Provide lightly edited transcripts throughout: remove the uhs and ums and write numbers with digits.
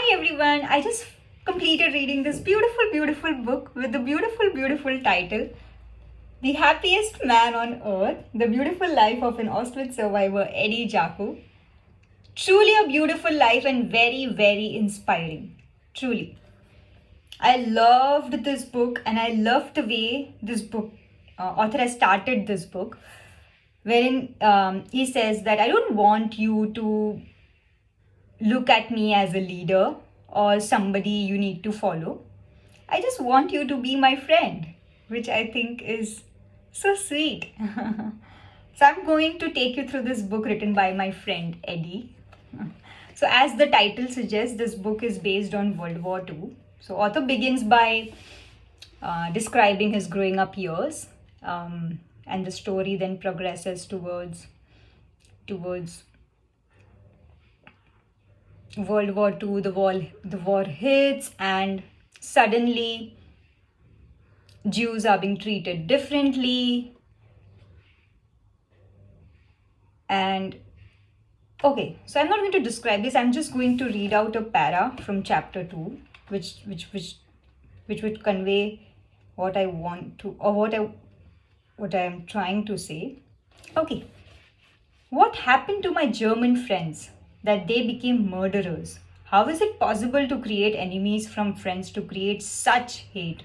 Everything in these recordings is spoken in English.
Hi everyone, I just completed reading this beautiful book with the beautiful title The Happiest Man on Earth, The Beautiful Life of an Auschwitz Survivor, Eddie Jaku. Truly a beautiful life and very inspiring. Truly. I loved this book and I loved the way this book, author has started this book, wherein he says that I don't want you to look at me as a leader or somebody you need to follow. I just want you to be my friend, which I think is so sweet. So I'm going to take you through this book written by my friend Eddie. So as the title suggests, this book is based on World War II. So author begins by describing his growing up years, and the story then progresses towards World War II. The war hits, and suddenly Jews are being treated differently. And okay, so I'm not going to describe this. I'm just going to read out a para from chapter 2, which would convey what I want to, or what I am trying to say. Okay. What happened to my German friends that they became murderers? How is it possible to create enemies from friends to create such hate?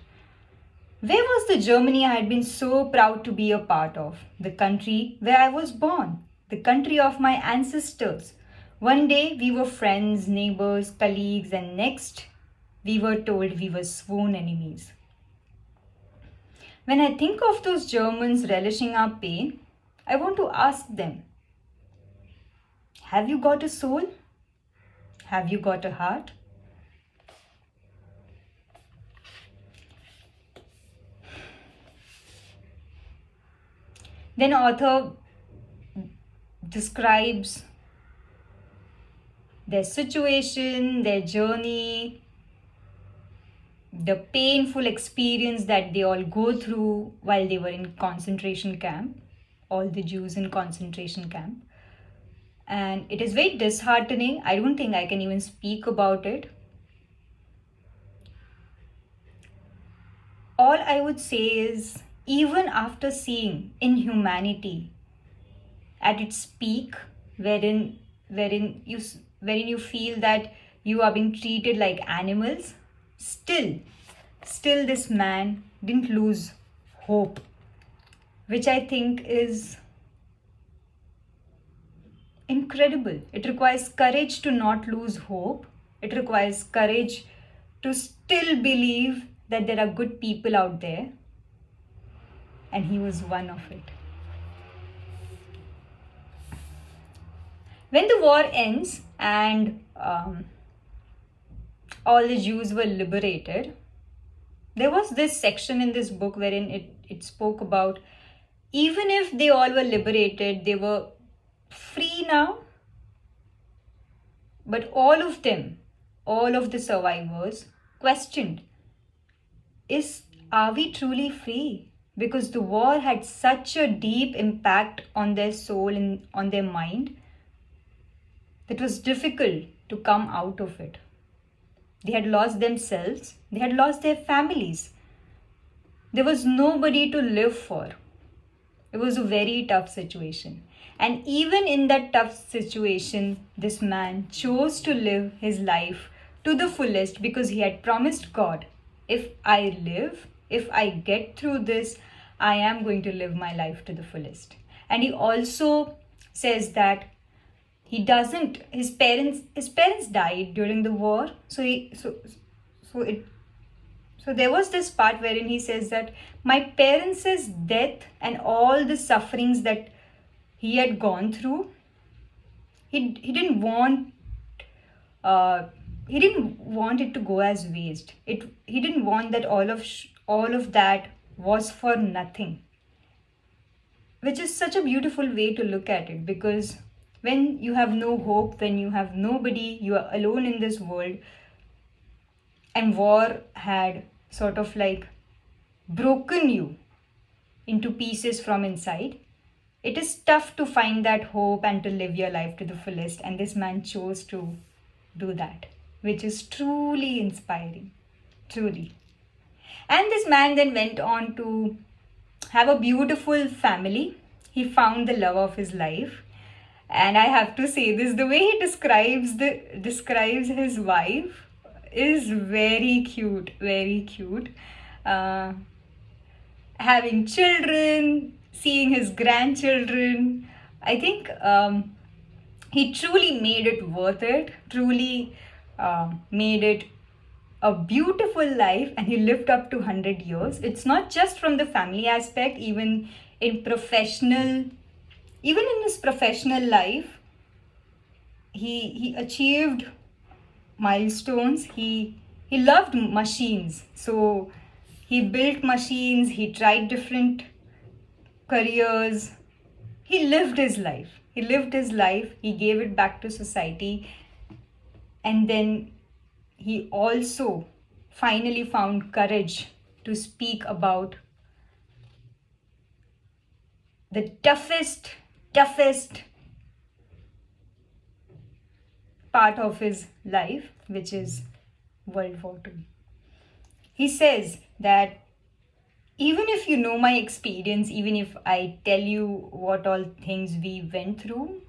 Where was the Germany I had been so proud to be a part of? The country where I was born, the country of my ancestors. One day we were friends, neighbors, colleagues, and next we were told we were sworn enemies. When I think of those Germans relishing our pain, I want to ask them, have you got a soul? Have you got a heart? Then author describes their situation, their journey, the painful experience that they all go through while they were in concentration camp, all the Jews in concentration camp. And it is very disheartening. I don't think I can even speak about it. All I would say is, even after seeing inhumanity at its peak, wherein you feel that you are being treated like animals, still this man didn't lose hope, which I think is incredible. It requires courage to not lose hope. It requires courage to still believe that there are good people out there, and he was one of it. When the war ends and all the Jews were liberated, there was this section in this book wherein it spoke about, even if they all were liberated, they were free now, but all of the survivors questioned, are we truly free? Because the war had such a deep impact on their soul and on their mind that it was difficult to come out of it. They had lost themselves, they had lost their families. There was nobody to live for. It was a very tough situation. And even in that tough situation, this man chose to live his life to the fullest because he had promised God, if I live, if I get through this, I am going to live my life to the fullest. And he also says that his parents died during the war. So there was this part wherein he says that my parents' death and all the sufferings that he had gone through, he didn't want it to go as waste. He didn't want that all of that was for nothing, which is such a beautiful way to look at it, because when you have no hope, when you have nobody, you are alone in this world, and war had sort of like broken you into pieces from inside, it is tough to find that hope and to live your life to the fullest. And this man chose to do that. which is truly inspiring. Truly. And this man then went on to have a beautiful family. He found the love of his life. And I have to say this, the way he describes his wife is very cute, very cute. Uh, Having children, seeing his grandchildren. I think he truly made it worth it, truly made it a beautiful life, and he lived up to 100 years. It's not just from the family aspect, even in his professional life, he achieved milestones. He loved machines, so he built machines, he tried different careers. He lived his life. He gave it back to society. And then he also finally found courage to speak about the toughest part of his life, which is World War II. He says that even if you know my experience, even if I tell you what all things we went through,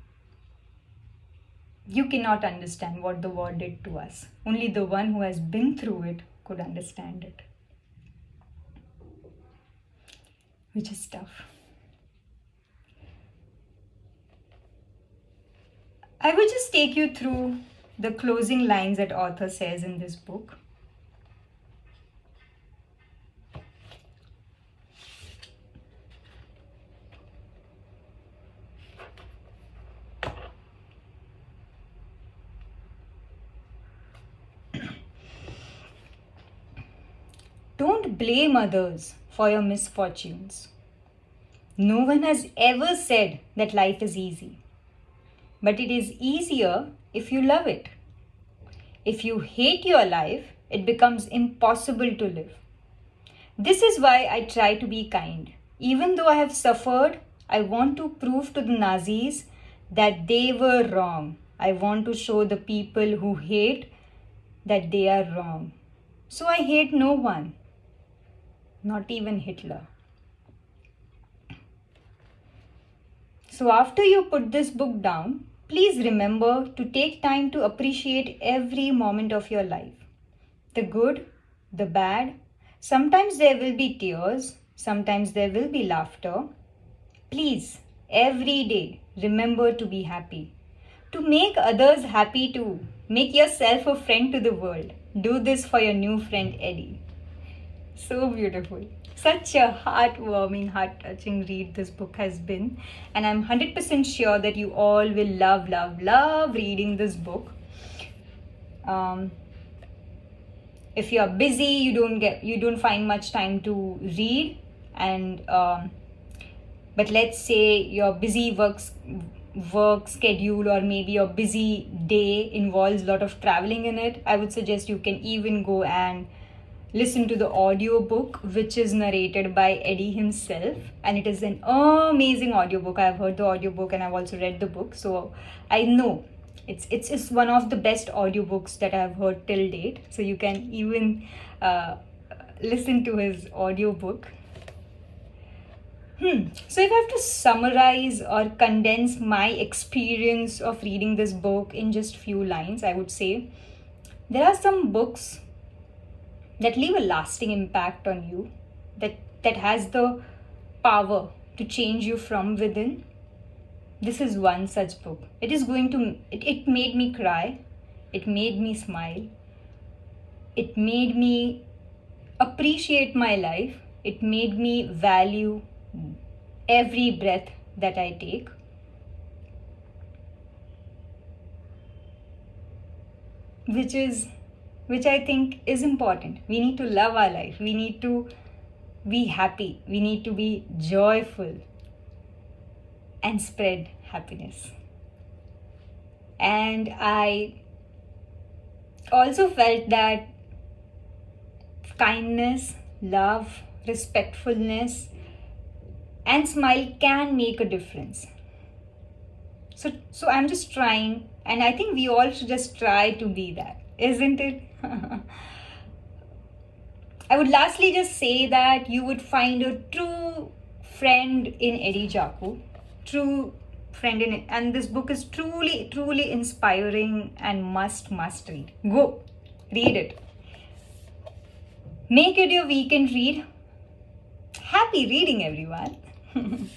you cannot understand what the war did to us. Only the one who has been through it could understand it. Which is tough. I will just take you through the closing lines that author says in this book. Don't blame others for your misfortunes. No one has ever said that life is easy. But it is easier if you love it. If you hate your life, it becomes impossible to live. This is why I try to be kind. Even though I have suffered, I want to prove to the Nazis that they were wrong. I want to show the people who hate that they are wrong. So I hate no one, not even Hitler. So after you put this book down, please remember to take time to appreciate every moment of your life. The good, the bad. Sometimes there will be tears. Sometimes there will be laughter. Please, every day, remember to be happy. To make others happy too. Make yourself a friend to the world. Do this for your new friend Eddie. So beautiful. Such a heartwarming, heart-touching read this book has been. And I'm 100% sure that you all will love reading this book. If you're busy, you don't find much time to read, and but let's say your busy work schedule, or maybe your busy day involves a lot of traveling in it, I would suggest you can even go and listen to the audiobook, which is narrated by Eddie himself, and it is an amazing audiobook. I've heard the audiobook and I've also read the book, so I know it's one of the best audiobooks that I've heard till date. So you can even listen to his audiobook. So if I have to summarize or condense my experience of reading this book in just few lines, I would say there are some books that leave a lasting impact on you, that has the power to change you from within. This is one such book. It made me cry. It made me smile. It made me appreciate my life. It made me value every breath that I take. Which I think is important. We need to love our life. We need to be happy. We need to be joyful and spread happiness. And I also felt that kindness, love, respectfulness, and smile can make a difference. So I'm just trying And I think we all should just try to be that, isn't it? I would lastly just say that you would find a true friend in Eddie Jaku. True friend in it. And this book is truly, truly inspiring and must read. Go, read it. Make it your weekend read. Happy reading, everyone.